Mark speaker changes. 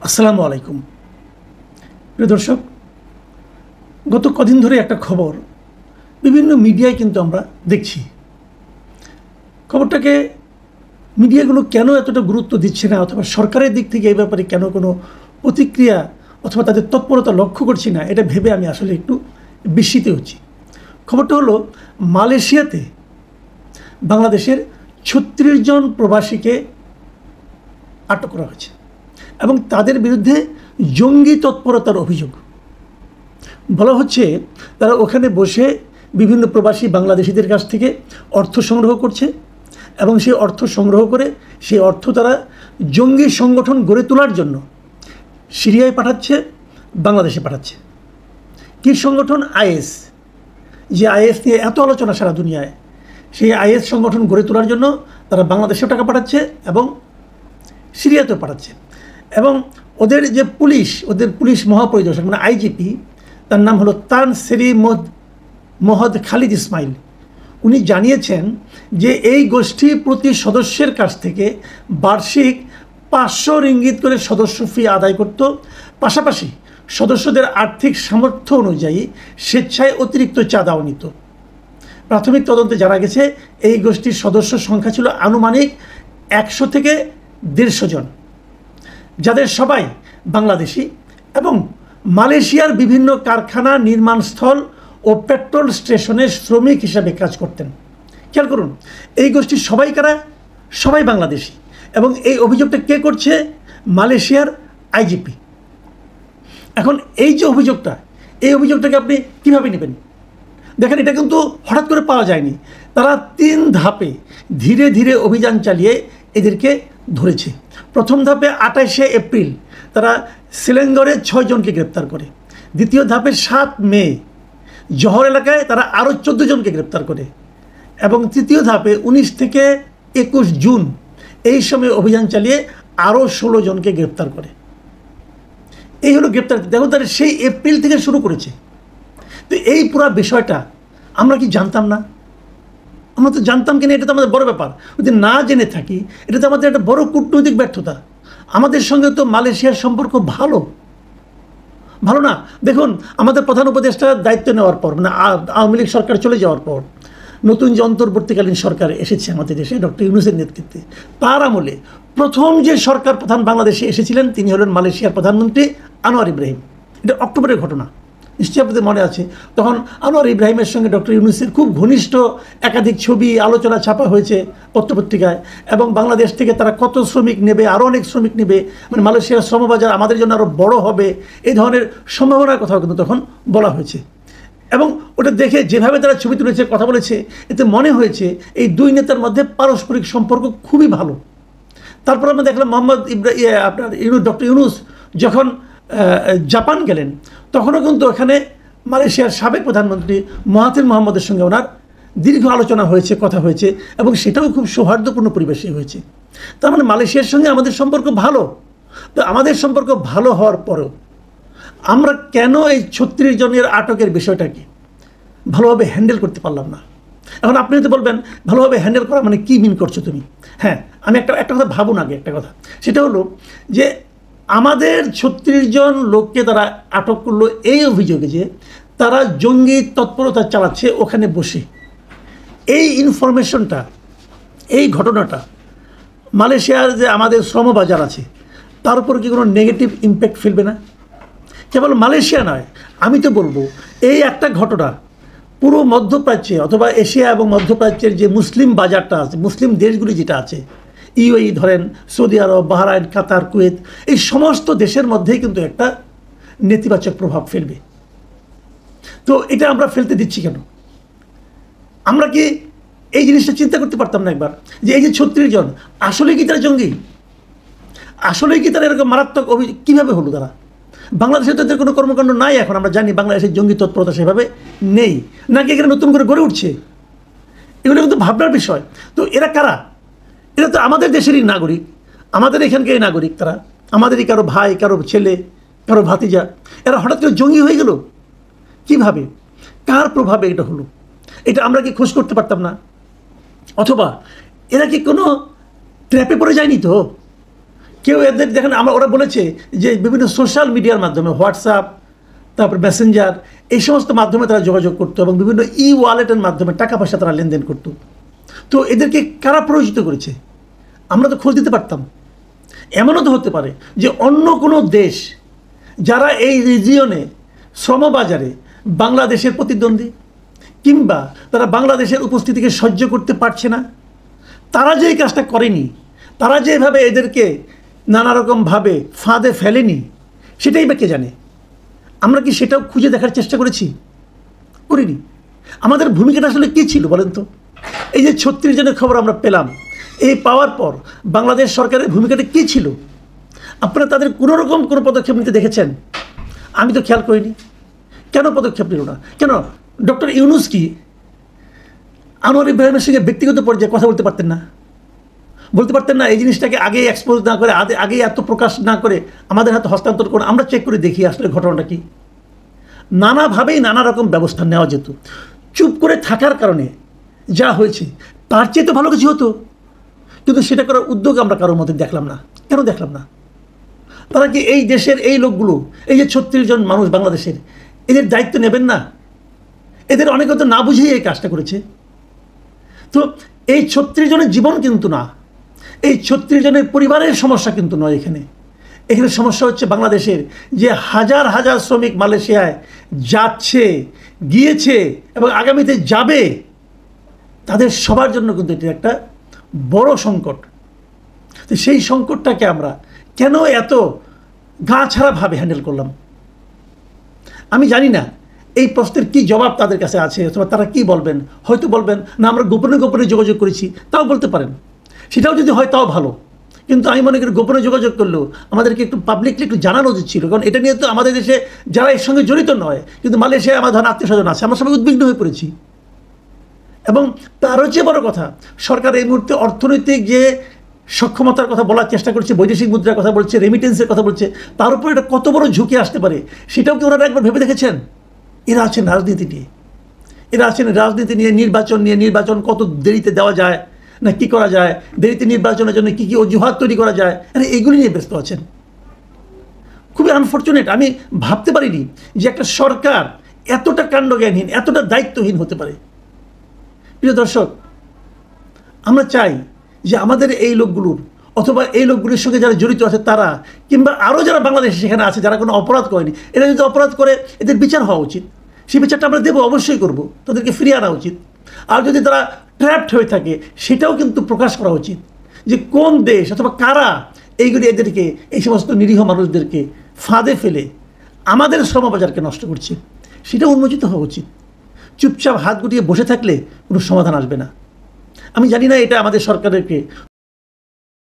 Speaker 1: আসসালামু আলাইকুম প্রিয় দর্শক, গত কদিন ধরে একটা খবর বিভিন্ন মিডিয়ায় কিন্তু আমরা দেখছি। খবরটাকে মিডিয়াগুলো কেন এতটা গুরুত্ব দিচ্ছে না, অথবা সরকারের দিক থেকে এই ব্যাপারে কেন কোনো প্রতিক্রিয়া অথবা তাদের তৎপরতা লক্ষ্য করছি না, এটা ভেবে আমি আসলে একটু বিস্মিত হচ্ছি। খবরটা হলো, মালয়েশিয়াতে বাংলাদেশের ৩৬ জন প্রবাসীকে আটক করা হয়েছে এবং তাদের বিরুদ্ধে জঙ্গি তৎপরতার অভিযোগ। বলা হচ্ছে তারা ওখানে বসে বিভিন্ন প্রবাসী বাংলাদেশিদের কাছ থেকে অর্থ সংগ্রহ করছে এবং সেই অর্থ সংগ্রহ করে সেই অর্থ তারা জঙ্গি সংগঠন গড়ে তোলার জন্য সিরিয়ায় পাঠাচ্ছে, বাংলাদেশে পাঠাচ্ছে। কী সংগঠন? আইএস। যে আইএস নিয়ে এত আলোচনা সারা দুনিয়ায়, সেই আইএস সংগঠন গড়ে তোলার জন্য তারা বাংলাদেশেও টাকা পাঠাচ্ছে এবং সিরিয়াতেও পাঠাচ্ছে। এবং ওদের যে ওদের পুলিশ মহাপরিদর্শক মানে আইজিপি, তার নাম হলো তান সেরি মোহাম্মদ খালিদ ইসমাইল। উনি জানিয়েছেন যে এই গোষ্ঠী প্রতি সদস্যের কাছ থেকে বার্ষিক ৫০০ রিঙ্গিত করে সদস্য ফি আদায় করত, পাশাপাশি সদস্যদের আর্থিক সামর্থ্য অনুযায়ী স্বেচ্ছায় অতিরিক্ত চাঁদাও নিত। প্রাথমিক তদন্তে জানা গেছে এই গোষ্ঠীর সদস্য সংখ্যা ছিল আনুমানিক ১০০ থেকে ১৫০ জন, যাদের সবাই বাংলাদেশি এবং মালয়েশিয়ার বিভিন্ন কারখানা, নির্মাণস্থল ও পেট্রোল স্টেশনে শ্রমিক হিসাবে কাজ করতেন। খেয়াল করুন, এই গোষ্ঠীর সবাই কারা? সবাই বাংলাদেশি। এবং এই অভিযোগটা কে করছে? মালয়েশিয়ার আইজিপি। এখন এই যে এই অভিযোগটাকে আপনি কীভাবে নেবেন? দেখেন, এটা কিন্তু হঠাৎ করে পাওয়া যায়নি। তারা ৩ ধাপে ধীরে ধীরে অভিযান চালিয়ে এদেরকে ধরেছে। প্রথম ধাপে ২৮শে এপ্রিল তারা সিলেঙ্গরে ৬ জনকে গ্রেপ্তার করে। দ্বিতীয় ধাপে ৭ মে জহর এলাকায় তারা আরও ১৪ জনকে গ্রেপ্তার করে। এবং তৃতীয় ধাপে ১৯ থেকে ২১ জুন এই সময় অভিযান চালিয়ে আরও ১৬ জনকে গ্রেপ্তার করে। এই হলো গ্রেপ্তার। দেখুন, তারা সেই এপ্রিল থেকে শুরু করেছে। তো এই পুরো বিষয়টা আমরা কি জানতাম না? আমরা তো জানতাম কিনা, এটা তো আমাদের বড় ব্যাপার। যদি না জেনে থাকি, এটা তো আমাদের একটা বড় কূটনৈতিক ব্যর্থতা। আমাদের সঙ্গে তো মালয়েশিয়ার সম্পর্ক ভালো না। দেখুন, আমাদের প্রধান উপদেষ্টা দায়িত্ব নেওয়ার পর, মানে আওয়ামী লীগ সরকার চলে যাওয়ার পর নতুন যে অন্তর্বর্তীকালীন সরকার এসেছে আমাদের দেশে ডক্টর ইউনূসের নেতৃত্বে, তার আমলে প্রথম যে সরকার প্রধান বাংলাদেশে এসেছিলেন তিনি হলেন মালয়েশিয়ার প্রধানমন্ত্রী আনোয়ার ইব্রাহিম। এটা অক্টোবরের ঘটনা, নিশ্চয়ই আপনাদের মনে আছে। তখন আনোয়ার ইব্রাহিমের সঙ্গে ডক্টর ইউনূসের খুব ঘনিষ্ঠ একাধিক ছবি, আলোচনা ছাপা হয়েছে পত্রপত্রিকায়। এবং বাংলাদেশ থেকে তারা কত শ্রমিক নেবে, আরও অনেক শ্রমিক নেবে, মানে মালয়েশিয়ার শ্রমবাজার আমাদের জন্য আরও বড় হবে, এই ধরনের সম্ভাবনার কথাও কিন্তু তখন বলা হয়েছে। এবং ওটা দেখে যেভাবে তারা ছবি তুলেছে, কথা বলেছে, এতে মনে হয়েছে এই দুই নেতার মধ্যে পারস্পরিক সম্পর্ক খুবই ভালো। তারপর আমরা দেখলাম ডক্টর ইউনূস যখন জাপান গেলেন, তখনও কিন্তু এখানে মালয়েশিয়ার সাবেক প্রধানমন্ত্রী মাহাথির মোহাম্মদের সঙ্গে ওনার দীর্ঘ আলোচনা হয়েছে, কথা হয়েছে, এবং সেটাও খুব সৌহার্দ্যপূর্ণ পরিবেশে হয়েছে। তার মানে মালয়েশিয়ার সঙ্গে আমাদের সম্পর্ক ভালো। তো আমাদের সম্পর্ক ভালো হওয়ার পরেও আমরা কেন এই ৩৬ জনের আটকের বিষয়টাকে ভালোভাবে হ্যান্ডেল করতে পারলাম না? এখন আপনি যদি বলবেন ভালোভাবে হ্যান্ডেল করা মানে কী মিন করছো তুমি? হ্যাঁ, আমি একটা কথা ভাবুন আগে। একটা কথা, সেটা হলো যে আমাদের ৩৬ জন লোককে তারা আটক করলো এই অভিযোগে যে তারা জঙ্গি তৎপরতা চালাচ্ছে ওখানে বসে। এই ইনফরমেশনটা, এই ঘটনাটা মালয়েশিয়ার যে আমাদের শ্রমবাজার আছে তার উপর কি কোনো নেগেটিভ ইম্প্যাক্ট ফেলবে না? কেবল মালয়েশিয়া নয়, আমি তো বলবো এই একটা ঘটনা পুরো মধ্যপ্রাচ্যে অথবা এশিয়া এবং মধ্যপ্রাচ্যের যে মুসলিম বাজারটা আছে, মুসলিম দেশগুলি যেটা আছে, ইউএই ধরেন, সৌদি আরব, বাহরাইন, কাতার, কুয়েত, এই সমস্ত দেশের মধ্যেই কিন্তু একটা নেতিবাচক প্রভাব ফেলবে। তো এটা আমরা ফেলতে দিচ্ছি কেন? আমরা কি এই জিনিসটা চিন্তা করতে পারতাম না একবার, যে এই যে ৩৬ জন আসলে কি তারা জঙ্গি? আসলে কি তারা এরকম মারাত্মক কীভাবে হলো? তারা বাংলাদেশে তো এদের কোনো কর্মকাণ্ড নাই এখন, আমরা জানি বাংলাদেশের জঙ্গি তৎপরতা সেভাবে নেই, নাকি এখানে নতুন করে গড়ে উঠছে? এগুলো কিন্তু ভাবনার বিষয়। তো এরা কারা? এরা তো আমাদের দেশেরই নাগরিক, আমাদের এখানকারই নাগরিক। তারা আমাদেরই কারো ভাই, কারো ছেলে, কারো ভাতিজা। এরা হঠাৎ করে জঙ্গি হয়ে গেল কীভাবে? কার প্রভাবে এটা হলো? এটা আমরা কি খোঁজ করতে পারতাম না? অথবা এরা কি কোনো ট্র্যাপে পড়ে যায়নি? তো কেউ এদের দেখেন ওরা বলেছে যে বিভিন্ন সোশ্যাল মিডিয়ার মাধ্যমে হোয়াটসঅ্যাপ, তারপর মেসেঞ্জার, এই সমস্ত মাধ্যমে তারা যোগাযোগ করতো এবং বিভিন্ন ওয়ালেটের মাধ্যমে টাকা পয়সা তারা লেনদেন করতো। তো এদেরকে কারা প্ররোচিত করেছে? আমরা তো খোঁজ দিতে পারতাম। এমনও তো হতে পারে যে অন্য কোনো দেশ যারা এই রিজিয়নে শ্রমবাজারে বাংলাদেশের প্রতিদ্বন্দ্বী কিংবা তারা বাংলাদেশের উপস্থিতিকে সহ্য করতে পারছে না, তারা যে এই কাজটা করেনি, তারা যেভাবে এদেরকে নানা রকমভাবে ফাঁদে ফেলেনি, সেটাই বা কে জানে। আমরা কি সেটাও খুঁজে দেখার চেষ্টা করেছি? করিনি। আমাদের ভূমিকাটা আসলে কী ছিল বলেন তো? এই যে 36 জনের খবর আমরা পেলাম, এই পাওয়ার পর বাংলাদেশ সরকারের ভূমিকাটা কী ছিল? আপনারা তাদের কোনোরকম কোনো পদক্ষেপ নিতে দেখেছেন? আমি তো খেয়াল করিনি। কেন পদক্ষেপ নিল না? কেন ডক্টর ইউনূস কি আনোয়ার ইব্রাহিমের সঙ্গে ব্যক্তিগত পর্যায়ে কথা বলতে পারতেন না? বলতে পারতেন না এই জিনিসটাকে আগেই এক্সপোজ না করে, আগেই এত প্রকাশ না করে আমাদের হাতে হস্তান্তর করে আমরা চেক করে দেখি আসলে ঘটনাটা কি? নানাভাবেই নানা রকম ব্যবস্থা নেওয়া যেত। চুপ করে থাকার কারণে যা হয়েছে তার চেয়ে তো ভালো কিছু হতো, কিন্তু সেটা করার উদ্যোগ আমরা কারোর মধ্যে দেখলাম না। কেন দেখলাম না? তারা কি এই দেশের এই লোকগুলো, এই যে 36 জন মানুষ বাংলাদেশের, এদের দায়িত্ব নেবেন না? এদের অনেকে তো না বুঝেই এই কাজটা করেছে। তো এই 36 জনের জীবন কিন্তু না, এই 36 জনের পরিবারের সমস্যা কিন্তু নয়। এখানে সমস্যা হচ্ছে বাংলাদেশের যে হাজার হাজার শ্রমিক মালয়েশিয়ায় যাচ্ছে, গিয়েছে এবং আগামীতে যাবে, তাদের সবার জন্য কিন্তু এটি একটা বড় সংকট। তো সেই সংকটটাকে আমরা কেন এত গা ছাড়াভাবে হ্যান্ডেল করলাম? আমি জানি না এই প্রশ্নের কী জবাব তাদের কাছে আছে, অথবা তারা কি বলবেন। হয়তো বলবেন না আমরা গোপনে গোপনে যোগাযোগ করেছি, তাও বলতে পারেন। সেটাও যদি হয় তাও ভালো, কিন্তু আমি মনে করি গোপনে যোগাযোগ করলেও আমাদেরকে একটু পাবলিকলি একটু জানানো উচিত ছিল। কারণ এটা নিয়ে তো আমাদের দেশে যারা এর সঙ্গে জড়িত নয়, কিন্তু মালয়েশিয়ায় আমার ধরেন আত্মীয় স্বজন আছে, আমরা সবাই উদ্বিগ্ন হয়ে পড়েছি। এবং তারও চেয়ে বড় কথা, সরকার এই মুহূর্তে অর্থনৈতিক যে সক্ষমতার কথা বলার চেষ্টা করছে, বৈদেশিক মুদ্রার কথা বলছে, রেমিটেন্সের কথা বলছে, তার উপর এটা কত বড় ঝুঁকি আসতে পারে সেটাও কি ওনারা একবার ভেবে দেখেছেন? এরা আছেন রাজনীতি নিয়ে, নির্বাচন কত দেরিতে দেওয়া যায় না কি করা যায়, দেরিতে নির্বাচনের জন্য কী কী অজুহাত তৈরি করা যায়, আরে এগুলি নিয়ে ব্যস্ত আছেন। খুবই আনফর্চুনেট। আমি ভাবতে পারিনি যে একটা সরকার এতটা কাণ্ডজ্ঞানহীন, এতটা দায়িত্বহীন হতে পারে। প্রিয় দর্শক, আমরা চাই যে আমাদের এই লোকগুলোর, অথবা এই লোকগুলির সঙ্গে যারা জড়িত আছে তারা, কিংবা আরও যারা বাংলাদেশে সেখানে আছে যারা কোনো অপরাধ করেনি, এরা যদি অপরাধ করে এদের বিচার হওয়া উচিত। সেই বিচারটা আমরা দেবো, অবশ্যই করব, তাদেরকে ফিরিয়ে আনা উচিত। আর যদি তারা ট্র্যাপড হয়ে থাকে সেটাও কিন্তু প্রকাশ করা উচিত, যে কোন দেশ অথবা কারা এইগুলি এদেরকে, এই সমস্ত নিরীহ মানুষদেরকে ফাঁদে ফেলে আমাদের শ্রমবাজারকে নষ্ট করছে, সেটা উন্মোচিত হওয়া উচিত। চুপচাপ হাত গুটিয়ে বসে থাকলে কোনো সমাধান আসবে না। আমি জানি না এটা আমাদের সরকারকে